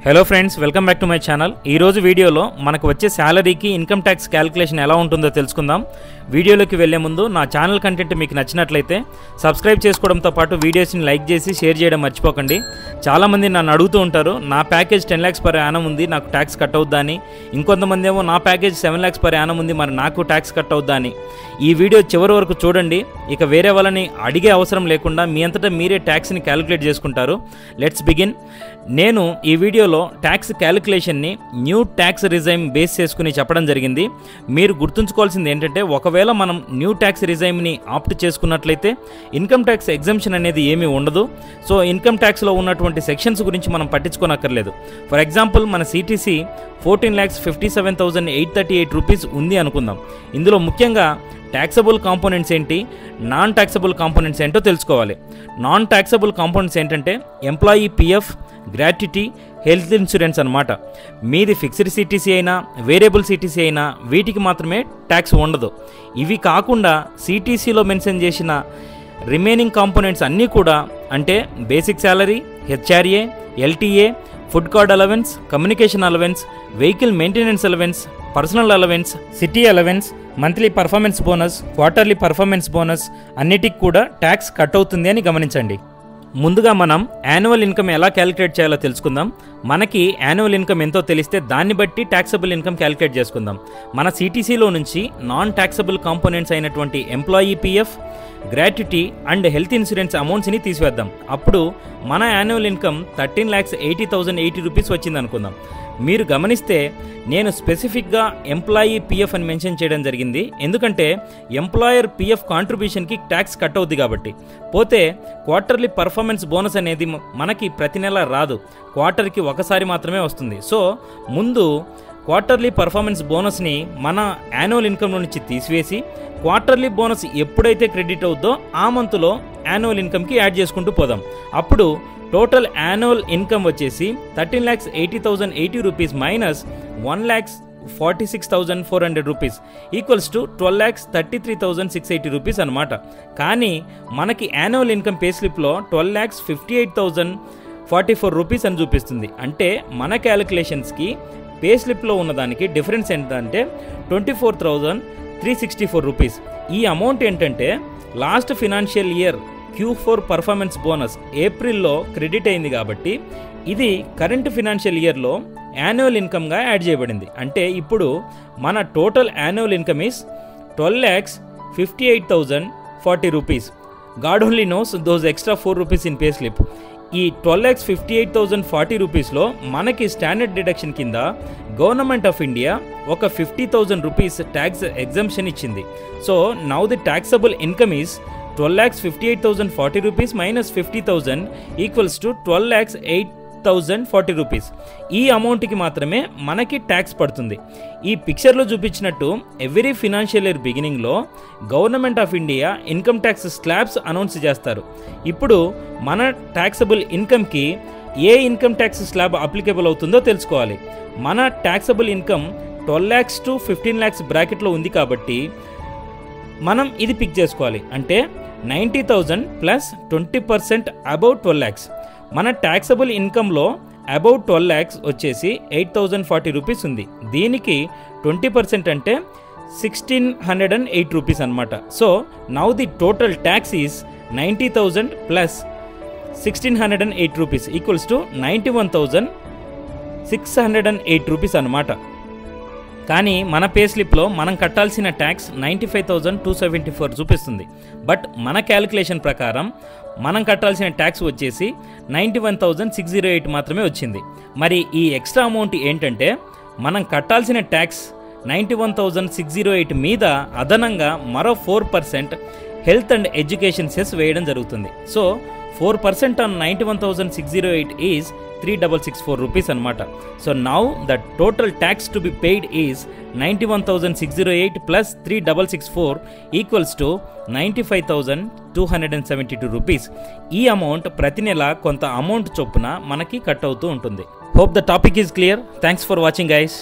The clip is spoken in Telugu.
Hello friends, welcome back to my channel. ఈరోజు వీడియోలో మనకు వచ్చే శాలరీకి ఇన్కమ్ ట్యాక్స్ క్యాలిక్యులేషన్ ఎలా ఉంటుందో తెలుసుకుందాం. వీడియోలోకి వెళ్లే ముందు నా ఛానల్ కంటెంట్ మీకు నచ్చినట్లయితే సబ్స్క్రైబ్ చేసుకోవడంతో పాటు వీడియోస్ని లైక్ చేసి షేర్ చేయడం మర్చిపోకండి. చాలామంది నన్ను అడుగుతూ ఉంటారు, నా ప్యాకేజ్ 10 lakhs per annum ఉంది, నాకు ట్యాక్స్ కట్ అవుద్దా అని. ఇంకొంతమంది ఏమో నా ప్యాకేజ్ 7 lakhs per annum ఉంది, మరి నాకు ట్యాక్స్ కట్ అవుద్దా అని. ఈ వీడియో చివరి వరకు చూడండి, ఇక వేరే వాళ్ళని అడిగే అవసరం లేకుండా మీ అంతటా మీరే ట్యాక్స్ని క్యాలిక్యులేట్ చేసుకుంటారు. Let's begin. నేను ఈ వీడియోలో ట్యాక్స్ క్యాలిక్యులేషన్ని న్యూ ట్యాక్స్ రిజైమ్ బేస్ చేసుకుని చెప్పడం జరిగింది. మీరు గుర్తుంచుకోవాల్సింది ఏంటంటే, ఒకవేళ మనం న్యూ ట్యాక్స్ రిజైమ్ని ఆప్ట్ చేసుకున్నట్లయితే ఇన్కమ్ ట్యాక్స్ ఎగ్జంప్షన్ అనేది ఏమీ ఉండదు. సో ఇన్కమ్ ట్యాక్స్లో ఉన్నటువంటి సెక్షన్స్ గురించి మనం పట్టించుకోనక్కర్లేదు. ఫర్ ఎగ్జాంపుల్, మన సిటీసీ 14,57,838 రూపీస్ ఉంది అనుకుందాం. ఇందులో ముఖ్యంగా ట్యాక్సబుల్ కాంపోనెంట్స్ ఏంటి, నాన్ ట్యాక్సబుల్ కాంపోనెంట్స్ ఏంటో తెలుసుకోవాలి. నాన్ ట్యాక్సబుల్ కాంపోనెంట్స్ ఏంటంటే employee PF, gratuity, health insurance అన్నమాట. మీది ఫిక్స్డ్ సిటీసీ అయినా వేరియబుల్ సిటీసీ అయినా వీటికి మాత్రమే ట్యాక్స్ ఉండదు. ఇవి కాకుండా సిటీసీలో మెన్షన్ చేసిన రిమైనింగ్ కాంపోనెంట్స్ అన్నీ కూడా, అంటే basic salary, HRA, LTA, food card allowance, communication allowance, vehicle maintenance allowance, personal allowance, city allowance, monthly performance bonus, quarterly performance bonus అన్నిటికి కూడా ట్యాక్స్ కట్ అవుతుంది అని గమనించండి. ముందుగా మనం యాన్యువల్ ఇన్కమ్ ఎలా క్యాలిక్యులేట్ చేయాలో తెలుసుకుందాం. మనకి యాన్యువల్ ఇన్కమ్ ఎంతో తెలిస్తే దాన్ని బట్టి ట్యాక్సబుల్ ఇన్కమ్ క్యాలిక్యులేట్ చేసుకుందాం. మన సిటీసీలో నుంచి నాన్ ట్యాక్సబుల్ కాంపోనెంట్స్ అయినటువంటి employee PF, gratuity and health insurance అమౌంట్స్ని తీసివేద్దాం. అప్పుడు మన యాన్యువల్ ఇన్కమ్ 13,80,080 రూపీస్ వచ్చింది అనుకుందాం. మీరు గమనిస్తే నేను స్పెసిఫిక్గా ఎంప్లాయీ పిఎఫ్ అని మెన్షన్ చేయడం జరిగింది, ఎందుకంటే ఎంప్లాయర్ పిఎఫ్ కాంట్రిబ్యూషన్కి ట్యాక్స్ కట్ అవుద్ది కాబట్టి. పోతే క్వార్టర్లీ పర్ఫార్మెన్స్ బోనస్ అనేది మనకి ప్రతి నెల రాదు, క్వార్టర్కి ఒకసారి మాత్రమే వస్తుంది. సో ముందు క్వార్టర్లీ పర్ఫార్మెన్స్ బోనస్ని మన యాన్యువల్ ఇన్కమ్ నుంచి తీసివేసి క్వార్టర్లీ బోనస్ ఎప్పుడైతే క్రెడిట్ అవుద్దో ఆ మంత్లో యాన్యువల్ ఇన్కమ్కి యాడ్ చేసుకుంటూ పోదాం. అప్పుడు టోటల్ యాన్యువల్ ఇన్కమ్ వచ్చేసి 13,80,080 rupees minus 1,46,400 rupees equals to 12,33,680 rupees అనమాట. కానీ మనకి యాన్యువల్ ఇన్కమ్ పే స్లిప్లో 12,58,044 రూపీస్ అని చూపిస్తుంది. అంటే మన క్యాలిక్యులేషన్స్కి పే స్లిప్లో ఉన్నదానికి డిఫరెన్స్ ఏంటంటే 24,364 రూపీస్. ఈ అమౌంట్ ఏంటంటే last financial year Q4 performance bonus ఏప్రిల్లో క్రెడిట్ అయింది కాబట్టి ఇది కరెంట్ ఫినాన్షియల్ ఇయర్లో యాన్యువల్ ఇన్కమ్గా యాడ్ చేయబడింది. అంటే ఇప్పుడు మన total annual income is 12,58,040 rupees. God only knows those extra 4 rupees in pay slip. ఈ 12,58,040 రూపీస్లో మనకి స్టాండర్డ్ డిడక్షన్ కింద గవర్నమెంట్ ఆఫ్ ఇండియా ఒక 50,000 రూపీస్ ట్యాక్స్ ఎగ్జంప్షన్ ఇచ్చింది. So now the taxable income is 12,58,040 rupees minus 50,000 equals to 12,08,040 rupees. ఈ అమౌంట్కి మాత్రమే మనకి ట్యాక్స్ పడుతుంది. ఈ పిక్చర్లో చూపించినట్టు ఎవ్రీ ఫినాన్షియల్ ఇయర్ బిగినింగ్లో government of India income tax slabs announce చేస్తారు. ఇప్పుడు మన ట్యాక్సబుల్ ఇన్కమ్కి ఏ ఇన్కమ్ ట్యాక్స్ స్లాబ్ అప్లికేబుల్ అవుతుందో తెలుసుకోవాలి. మన taxable income 12 lakhs to 15 lakhs బ్రాకెట్లో ఉంది కాబట్టి మనం ఇది పిక్ చేసుకోవాలి. అంటే 90,000 ప్లస్ 20% అబౌవ్ 12 lakhs. మన ట్యాక్సబుల్ ఇన్కంలో అబౌవ్ 12 lakhs వచ్చేసి 8,040 రూపీస్ ఉంది. దీనికి 20% అంటే 1,608 రూపీస్ అనమాట. So now the total tax is 90,000 plus 1,608 rupees equals to 91,608 rupees అనమాట. కానీ మన పే స్లిప్లో మనం కట్టాల్సిన ట్యాక్స్ 95,274 చూపిస్తుంది. బట్ మన క్యాలిక్యులేషన్ ప్రకారం మనం కట్టాల్సిన ట్యాక్స్ వచ్చేసి 91,608 మాత్రమే వచ్చింది. మరి ఈ ఎక్స్ట్రా అమౌంట్ ఏంటంటే, మనం కట్టాల్సిన ట్యాక్స్ 91,608 మీద అదనంగా మరో 4% హెల్త్ అండ్ ఎడ్యుకేషన్ సెస్ వేయడం జరుగుతుంది. సో 4% ఆన్ 91,608 ఈజ్ 3,664 రూపీస్ అనమాట. So now the total tax to be paid is 91,608 plus 3,664 equals to 95,272 rupees. ఈ అమౌంట్ ప్రతి నెల కొంత అమౌంట్ చొప్పున మనకి కట్ అవుతూ ఉంటుంది. Hope the topic is clear. Thanks for watching guys.